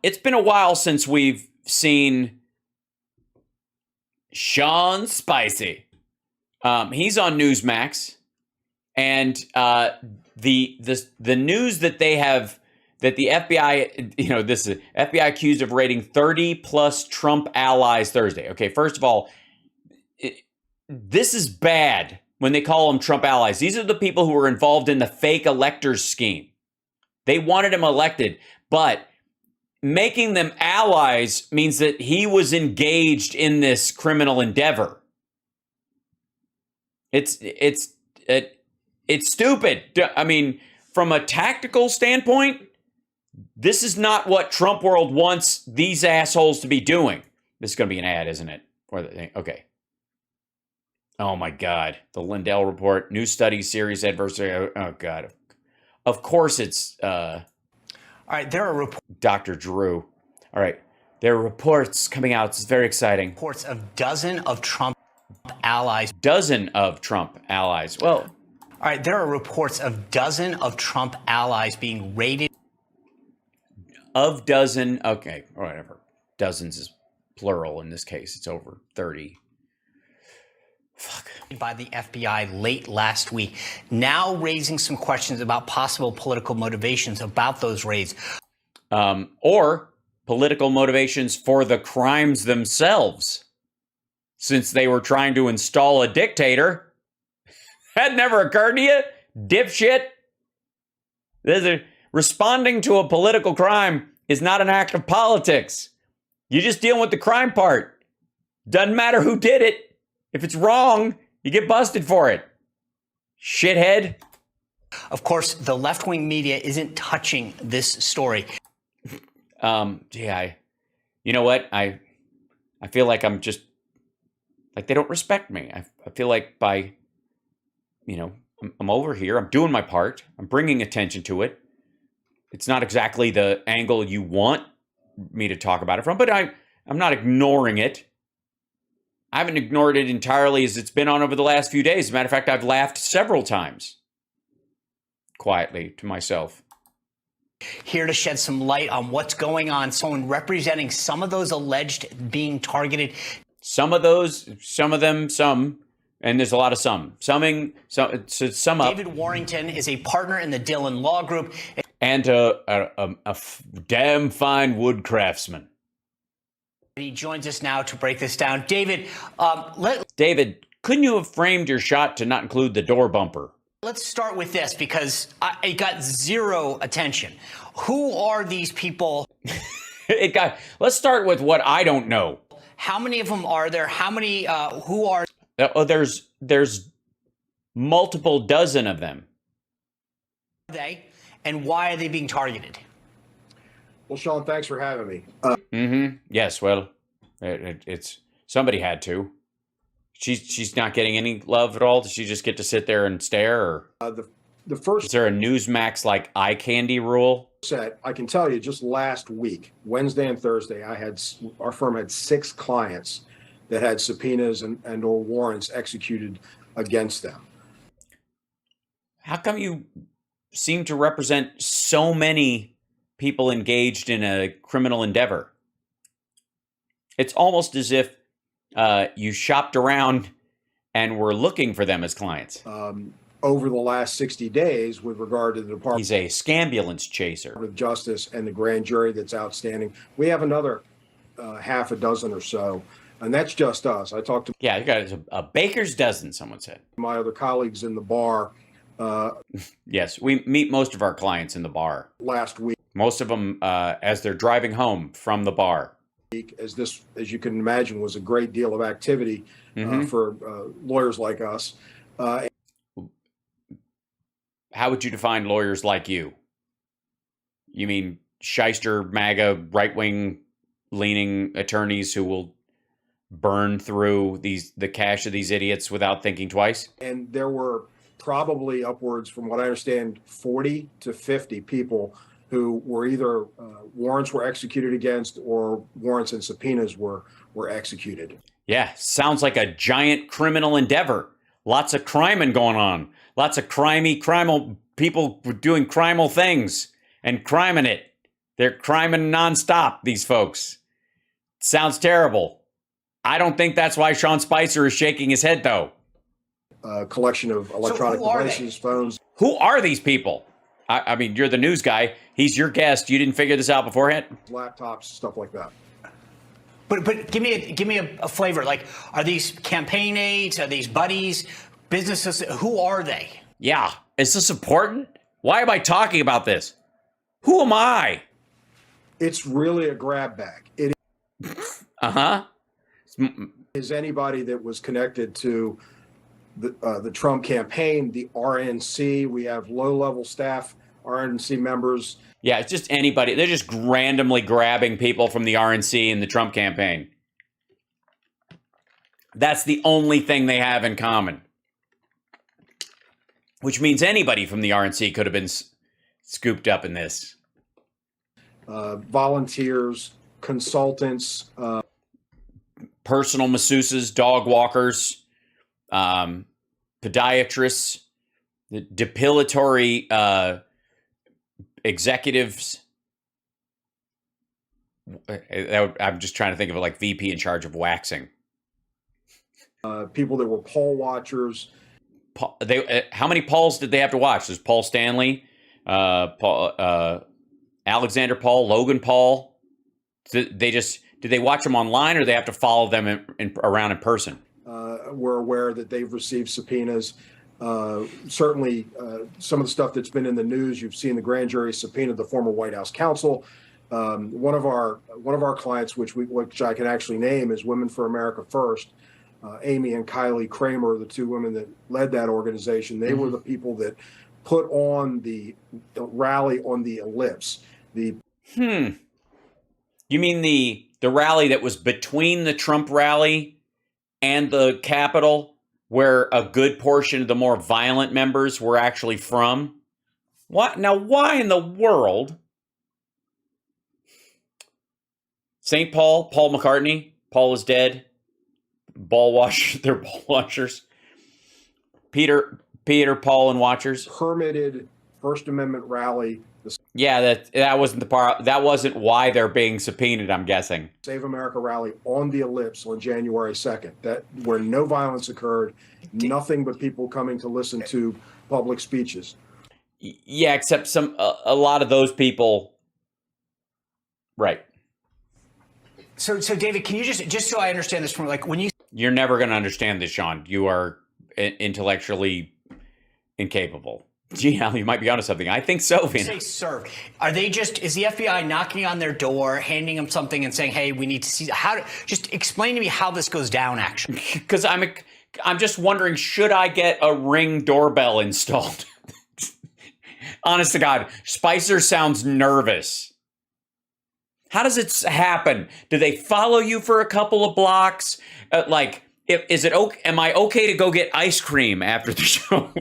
it's been a while since we've seen Sean Spicy. He's on Newsmax, and the news that they have, that the FBI, this is FBI accused of raiding 30 plus Trump allies Thursday. Okay, first of all, this is bad when they call them Trump allies. These are the people who were involved in the fake electors scheme. They wanted him elected, but making them allies means that he was engaged in this criminal endeavor. It's stupid. I mean, from a tactical standpoint, this is not what Trump world wants these assholes to be doing. This is going to be an ad, isn't it? Okay. Oh my God. The Lindell report, new study series adversary. Oh God. Of course it's all right, there are Dr. Drew. All right, there are reports coming out. It's very exciting. Reports of dozen of Trump allies. Dozen of Trump allies. Well, all right, there are reports of dozen of Trump allies being raided. Of dozen, okay, whatever. Dozens is plural in this case. It's over 30. Fuck. By the FBI late last week, now raising some questions about possible political motivations about those raids. Or political motivations for the crimes themselves, since they were trying to install a dictator. That never occurred to you, dipshit? Responding to a political crime is not an act of politics. You just deal with the crime part. Doesn't matter who did it. If it's wrong, you get busted for it. Shithead. Of course, the left-wing media isn't touching this story. You know what? I feel like I'm just, like, they don't respect me. I feel like I'm over here. I'm doing my part. I'm bringing attention to it. It's not exactly the angle you want me to talk about it from, but I'm not ignoring it. I haven't ignored it entirely as it's been on over the last few days. As a matter of fact, I've laughed several times quietly to myself. Here to shed some light on what's going on. Someone representing some of those alleged being targeted. Some of them, and there's a lot of some. To sum up. David Warrington is a partner in the Dillon Law Group. And a damn fine wood craftsman. He joins us now to break this down. David, David, couldn't you have framed your shot to not include the door bumper? Let's start with this because it got zero attention. Who are these people? Let's start with what I don't know. How many of them are there? How many, who are? There's multiple dozen of them. They, and why are they being targeted? Well, Sean, thanks for having me. Yes, well, it's somebody had to. She's not getting any love at all. Does she just get to sit there and stare? Or the first, is there a Newsmax like eye candy rule? Set, I can tell you, just last week, Wednesday and Thursday, our firm had 6 clients that had subpoenas and or warrants executed against them. How come you seem to represent so many people engaged in a criminal endeavor? It's almost as if you shopped around and were looking for them as clients. Over the last 60 days, with regard to the Department, he's a scambulance chaser of Justice and the grand jury that's outstanding. We have another half a dozen or so, and that's just us. I talked to you got a baker's dozen. Someone said my other colleagues in the bar. Yes, we meet most of our clients in the bar. Last week, most of them as they're driving home from the bar. As you can imagine, was a great deal of activity for lawyers like us. How would you define lawyers like you? You mean shyster, MAGA, right-wing leaning attorneys who will burn through the cash of these idiots without thinking twice? And there were probably upwards, from what I understand, 40 to 50 people who were either warrants were executed against or warrants and subpoenas were executed. Yeah, sounds like a giant criminal endeavor. Lots of criming going on. Lots of criminal people doing criminal things and criming it. They're criming nonstop, these folks. Sounds terrible. I don't think that's why Sean Spicer is shaking his head, though. Collection of electronic devices, phones. Who are these people? I mean, you're the news guy. He's your guest. You didn't figure this out beforehand? Laptops, stuff like that. But give me a flavor. Like, are these campaign aides? Are these buddies? Businesses? Who are they? Yeah. Is this important? Why am I talking about this? Who am I? It's really a grab bag. It is anybody that was connected to the Trump campaign, the RNC. We have low-level staff, RNC members. Yeah, it's just anybody. They're just randomly grabbing people from the RNC and the Trump campaign. That's the only thing they have in common. Which means anybody from the RNC could have been scooped up in this. Volunteers, consultants. Personal masseuses, dog walkers, podiatrists, the depilatory executives. I'm just trying to think of it like VP in charge of waxing. People that were poll watchers. How many polls did they have to watch? There's Paul Stanley, Alexander Paul, Logan Paul. Did they watch them online, or they have to follow them around in person? We're aware that they've received subpoenas. Certainly, some of the stuff that's been in the news, you've seen the grand jury subpoenaed the former White House counsel. One of our clients, which I can actually name, is Women for America First. Amy and Kylie Kramer, the two women that led that organization, they were the people that put on the rally on the ellipse. You mean the rally that was between the Trump rally and the Capitol, where a good portion of the more violent members were actually from? What? Now, why in the world? St. Paul McCartney, Paul is dead. They're ball washers. Peter, Paul, and watchers. Permitted First Amendment rally. Yeah, that wasn't the part. That wasn't why they're being subpoenaed, I'm guessing. Save America rally on the ellipse on January 2nd. Where no violence occurred, nothing but people coming to listen to public speeches. Yeah, except a lot of those people. Right. So David, can you just so I understand this from You're never going to understand this, Sean. You are intellectually incapable. Gee, you might be onto something. I think so, Vina. Say serve. Are they is the FBI knocking on their door, handing them something and saying, hey, we need to see just explain to me how this goes down, actually. Because I'm just wondering, should I get a Ring doorbell installed? Honest to God, Spicer sounds nervous. How does it happen? Do they follow you for a couple of blocks? Is it okay? Am I okay to go get ice cream after the show?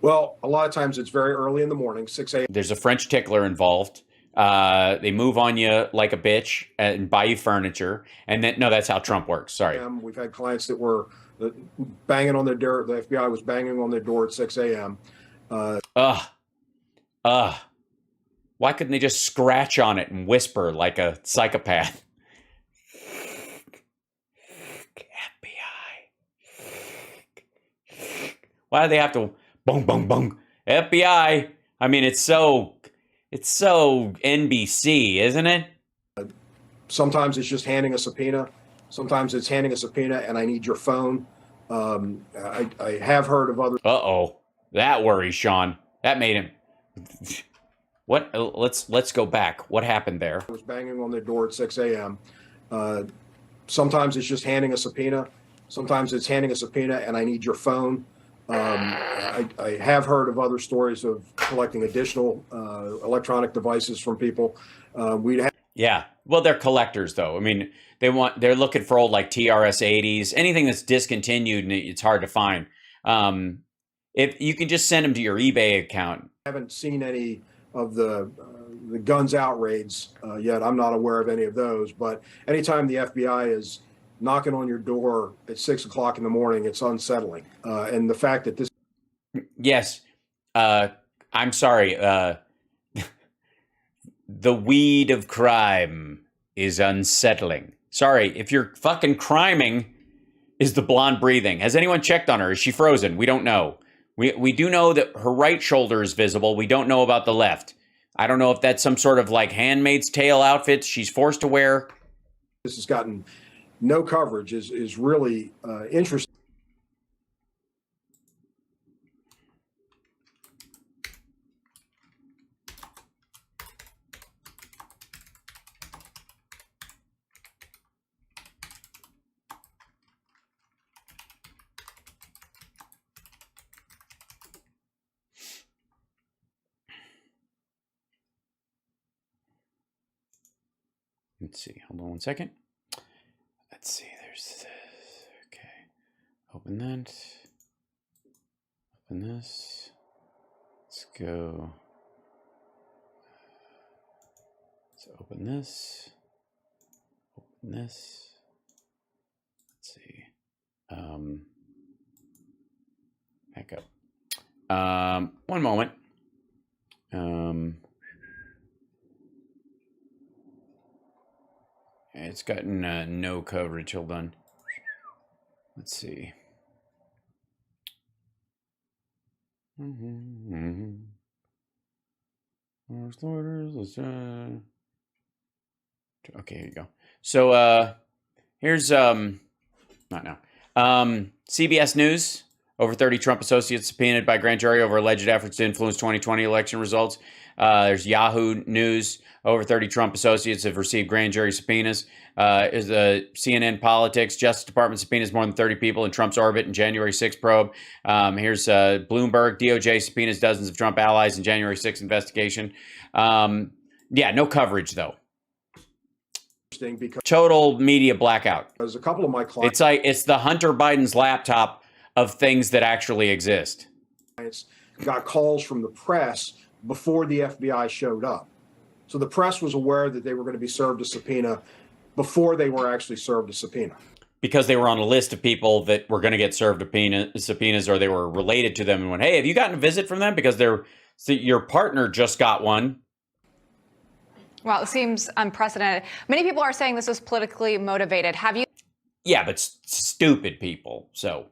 Well, a lot of times it's very early in the morning, 6 a.m. There's a French tickler involved. They move on you like a bitch and buy you furniture. And then, no, that's how Trump works. Sorry. We've had clients that were banging on their door. The FBI was banging on their door at 6 a.m. Why couldn't they just scratch on it and whisper like a psychopath? FBI. Why do they have to bong, bong, bong? FBI. I mean, it's so NBC, isn't it? Sometimes it's just handing a subpoena. Sometimes it's handing a subpoena and I need your phone. I have heard of other. Uh-oh. That worries Sean. That made him. What? Let's go back. What happened there? I was banging on their door at 6 a.m. Sometimes it's just handing a subpoena. Sometimes it's handing a subpoena and I need your phone. I have heard of other stories of collecting additional electronic devices from people. Yeah. Well, they're collectors, though. I mean, they're looking for old like TRS-80s, anything that's discontinued and it's hard to find. If you can just send them to your eBay account. I haven't seen any of the guns out raids yet. I'm not aware of any of those. But anytime the FBI is knocking on your door at 6 o'clock in the morning, it's unsettling. And the fact that this. Yes. I'm sorry. the weed of crime is unsettling. Sorry, if you're fucking criming, is the blonde breathing? Has anyone checked on her? Is she frozen? We don't know. We do know that her right shoulder is visible. We don't know about the left. I don't know if that's some sort of like Handmaid's Tale outfit she's forced to wear. This has gotten no coverage is really interesting. Let's see. Hold on one second. Let's see. There's this. Okay. Open that. Open this. Let's go. Let's open this. Open this. Let's see. Back up. One moment. It's gotten no coverage. Hold on. Let's see. Okay, here you go. So here's not now. CBS News. Over 30 Trump associates subpoenaed by grand jury over alleged efforts to influence 2020 election results. There's Yahoo News. Over 30 Trump associates have received grand jury subpoenas. Is the CNN Politics. Justice Department subpoenas more than 30 people in Trump's orbit in January 6th probe. Here's Bloomberg. DOJ subpoenas dozens of Trump allies in January 6th investigation. Yeah, no coverage, though. Because total media blackout. There's a couple of my clients. It's the Hunter Biden's laptop of things that actually exist. Got calls from the press before the FBI showed up. So the press was aware that they were going to be served a subpoena before they were actually served a subpoena. Because they were on a list of people that were going to get served subpoenas, or they were related to them and went, hey, have you gotten a visit from them? Because your partner just got one. Well, it seems unprecedented. Many people are saying this was politically motivated. Have you? Yeah, but stupid people. So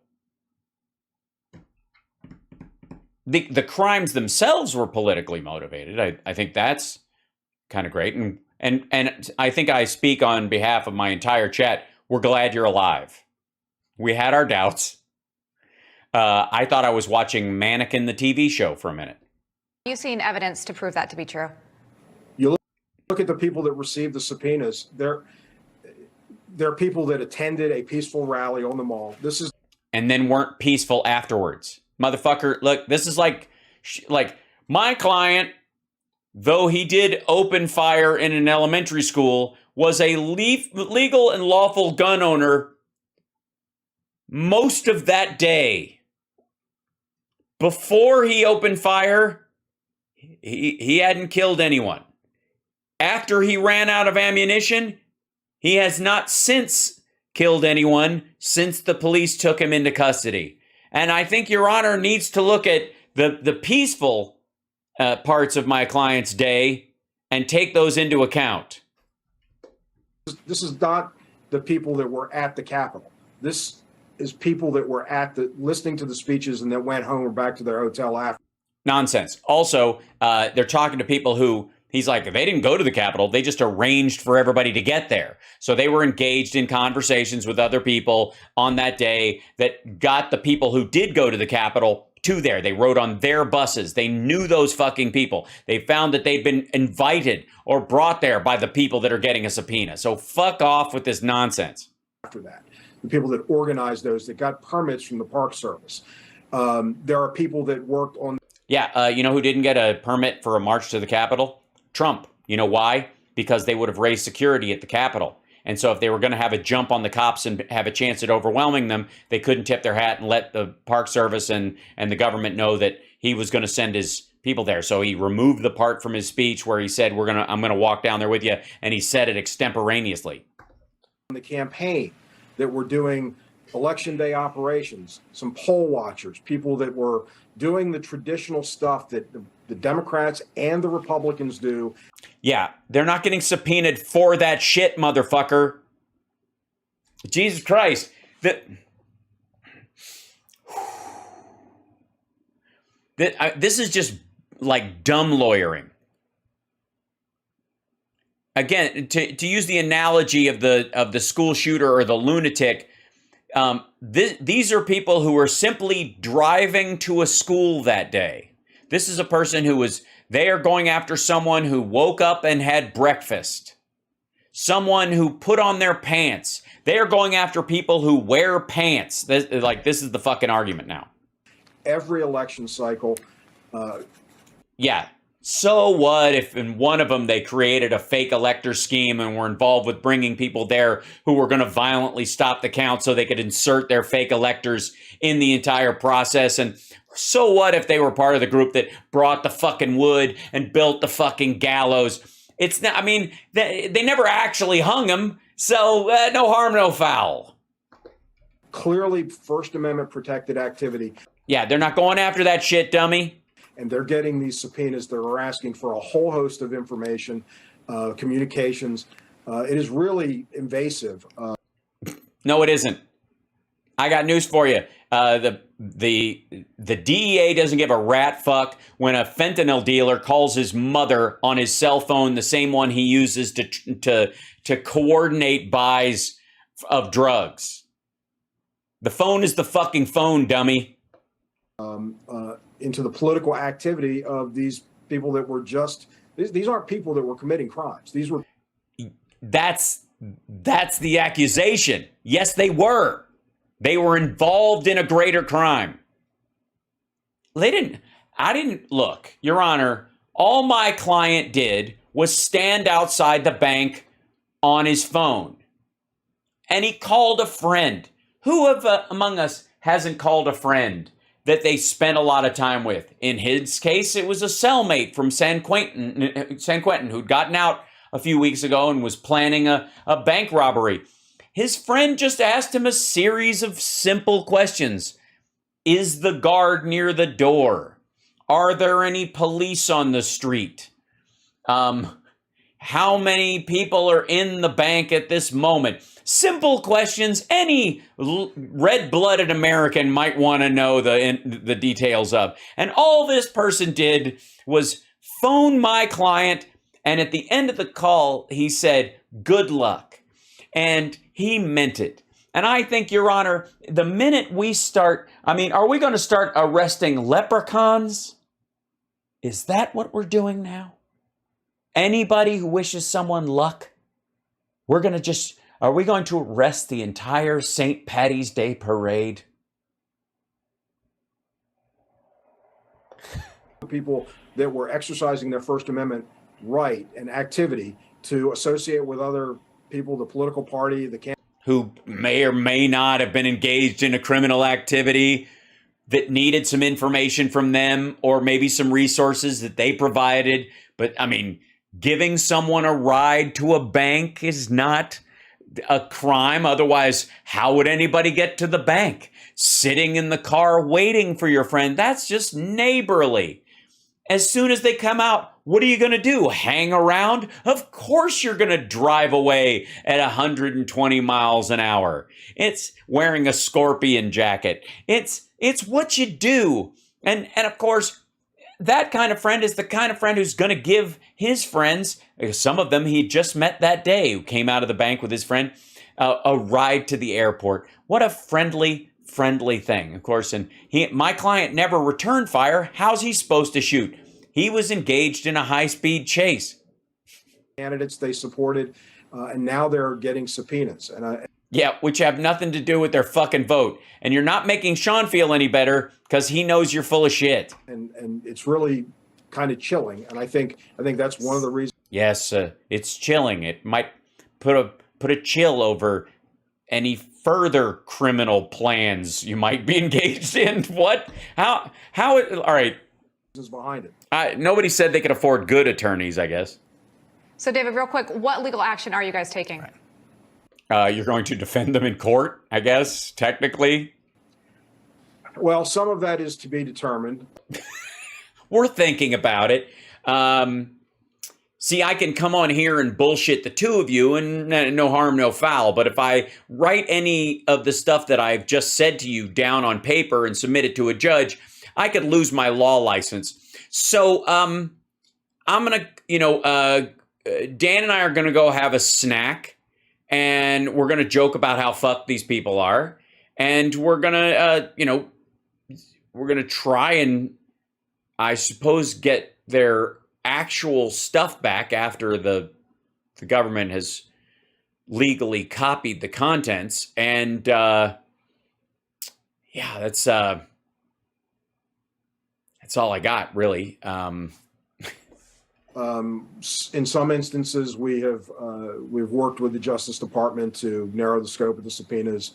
the crimes themselves were politically motivated. I think that's kind of great. And I think I speak on behalf of my entire chat. We're glad you're alive. We had our doubts. I thought I was watching Mannequin, the TV show, for a minute. Have you seen evidence to prove that to be true? You look at the people that received the subpoenas. They're people that attended a peaceful rally on the mall. And then weren't peaceful afterwards. Motherfucker, look, this is like my client, though he did open fire in an elementary school, was a legal and lawful gun owner most of that day. Before he opened fire, he hadn't killed anyone. After he ran out of ammunition, he has not since killed anyone since the police took him into custody. And I think Your Honor needs to look at the peaceful parts of my client's day and take those into account. This is not the people that were at the Capitol. This is people that were listening to the speeches and then went home or back to their hotel after. Nonsense. Also, they're talking to people who, he's like, they didn't go to the Capitol. They just arranged for everybody to get there. So they were engaged in conversations with other people on that day that got the people who did go to the Capitol to there. They rode on their buses. They knew those fucking people. They found that they'd been invited or brought there by the people that are getting a subpoena. So fuck off with this nonsense. After that, the people that organized those, that got permits from the Park Service. There are people that worked on. Yeah, you know who didn't get a permit for a march to the Capitol? Trump. You know why? Because they would have raised security at the Capitol. And so if they were going to have a jump on the cops and have a chance at overwhelming them, they couldn't tip their hat and let the Park Service and the government know that he was going to send his people there. So he removed the part from his speech where he said, I'm going to walk down there with you. And he said it extemporaneously. The campaign that were doing election day operations, some poll watchers, people that were doing the traditional stuff that the Democrats and the Republicans do. Yeah, they're not getting subpoenaed for that shit, motherfucker. Jesus Christ. This is just like dumb lawyering. Again, to use the analogy of the school shooter or the lunatic, these are people who were simply driving to a school that day. This is a person they are going after someone who woke up and had breakfast. Someone who put on their pants. They are going after people who wear pants. This is the fucking argument now. Every election cycle. Yeah. So what if in one of them they created a fake elector scheme and were involved with bringing people there who were going to violently stop the count so they could insert their fake electors in the entire process? And so what if they were part of the group that brought the fucking wood and built the fucking gallows? It's not, I mean, they never actually hung him, so no harm, no foul. Clearly First Amendment protected activity. Yeah, they're not going after that shit, dummy. And they're getting these subpoenas that are asking for a whole host of information, communications. It is really invasive. No, it isn't. I got news for you. The DEA doesn't give a rat fuck when a fentanyl dealer calls his mother on his cell phone, the same one he uses to coordinate buys of drugs. The phone is the fucking phone, dummy. Into the political activity of these people that were these aren't people that were committing crimes. These were. That's the accusation. Yes, they were. They were involved in a greater crime. I didn't look, Your Honor, all my client did was stand outside the bank on his phone. And he called a friend. Who among us hasn't called a friend that they spent a lot of time with? In his case, it was a cellmate from San Quentin who'd gotten out a few weeks ago and was planning a bank robbery. His friend just asked him a series of simple questions. Is the guard near the door? Are there any police on the street? How many people are in the bank at this moment? Simple questions any red-blooded American might want to know the details of. And all this person did was phone my client, and at the end of the call, he said, "Good luck." And he meant it. And I think, Your Honor, the minute we start, are we going to start arresting leprechauns? Is that what we're doing now? Anybody who wishes someone luck, are we going to arrest the entire St. Paddy's Day parade? People that were exercising their First Amendment right and activity to associate with other people, the political party, who may or may not have been engaged in a criminal activity that needed some information from them or maybe some resources that they provided. But giving someone a ride to a bank is not a crime. Otherwise, how would anybody get to the bank? Sitting in the car waiting for your friend, that's just neighborly. As soon as they come out, what are you going to do? Hang around? Of course you're going to drive away at 120 miles an hour. It's wearing a scorpion jacket. It's what you do. And of course, that kind of friend is the kind of friend who's going to give his friends, some of them he just met that day, who came out of the bank with his friend, a ride to the airport. What a friendly thing. Of course, and my client never returned fire. How's he supposed to shoot? He was engaged in a high-speed chase. Candidates they supported, and now they're getting subpoenas. Yeah, which have nothing to do with their fucking vote. And you're not making Sean feel any better because he knows you're full of shit. And it's really kind of chilling. And I think that's one of the reasons. Yes, it's chilling. It might put a chill over any further criminal plans you might be engaged in. What? How? All right. Is behind it. Nobody said they could afford good attorneys, I guess. So, David, real quick, what legal action are you guys taking? You're going to defend them in court, I guess, technically. Well, some of that is to be determined. we're thinking about it. See, I can come on here and bullshit the two of you and no harm, no foul. But if I write any of the stuff that I've just said to you down on paper and submit it to a judge, I could lose my law license. So I'm going to, Dan and I are going to go have a snack and we're going to joke about how fucked these people are. And we're going to, we're going to try and, I suppose, get their actual stuff back after the government has legally copied the contents. And that's all I got, really. In some instances, we've worked with the Justice Department to narrow the scope of the subpoenas.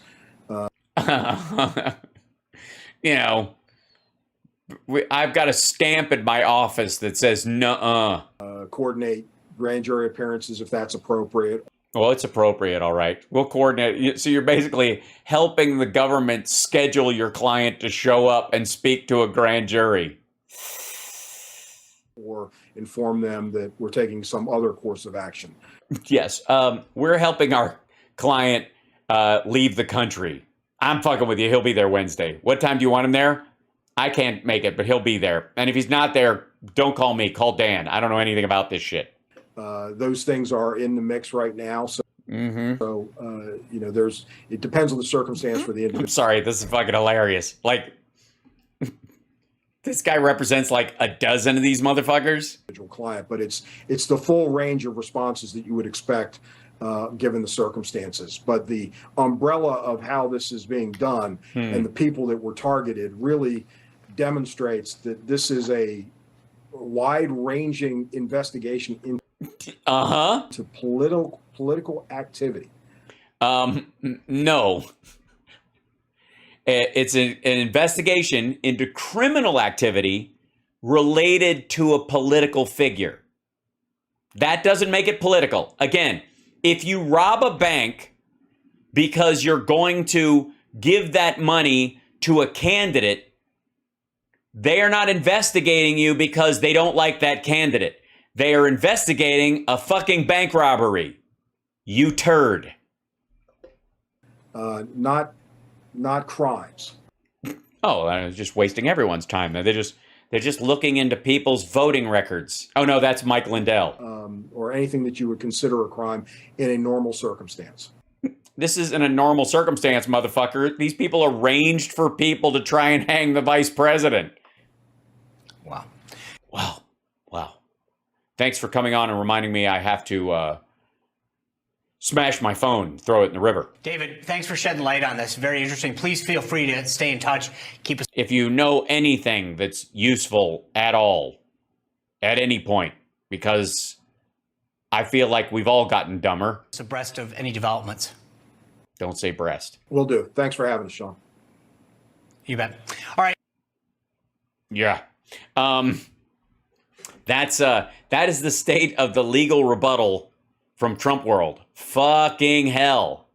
I've got a stamp in my office that says nuh-uh. Coordinate grand jury appearances if that's appropriate. Well, it's appropriate, all right. We'll coordinate. So you're basically helping the government schedule your client to show up and speak to a grand jury. Or inform them that we're taking some other course of action. Yes, we're helping our client leave the country. I'm fucking with you. He'll be there Wednesday. What time do you want him there? I can't make it, but he'll be there. And if he's not there, don't call me. Call Dan. I don't know anything about this shit. Those things are in the mix right now. So, it depends on the circumstance for the individual. I'm sorry. This is fucking hilarious. Like, this guy represents like a dozen of these motherfuckers. Client, but it's the full range of responses that you would expect given the circumstances. But the umbrella of how this is being done and the people that were targeted really demonstrates that this is a wide-ranging investigation into political activity. No. It's an investigation into criminal activity related to a political figure. That doesn't make it political. Again, if you rob a bank because you're going to give that money to a candidate, they are not investigating you because they don't like that candidate. They are investigating a fucking bank robbery. You turd. Not crimes. Oh, I was just wasting everyone's time. They're just looking into people's voting records. Oh no, that's Mike Lindell. Or anything that you would consider a crime in a normal circumstance. This isn't a normal circumstance, motherfucker. These people arranged for people to try and hang the vice president. Wow. Thanks for coming on and reminding me I have to smash my phone, throw it in the river. David, thanks for shedding light on this. Very interesting. Please feel free to stay in touch. Keep us. If you know anything that's useful at all, at any point, because I feel like we've all gotten dumber. Abreast of any developments. Don't say breast. Will do. Thanks for having us, Sean. You bet. All right. Yeah. That is the state of the legal rebuttal from Trump world. Fucking hell.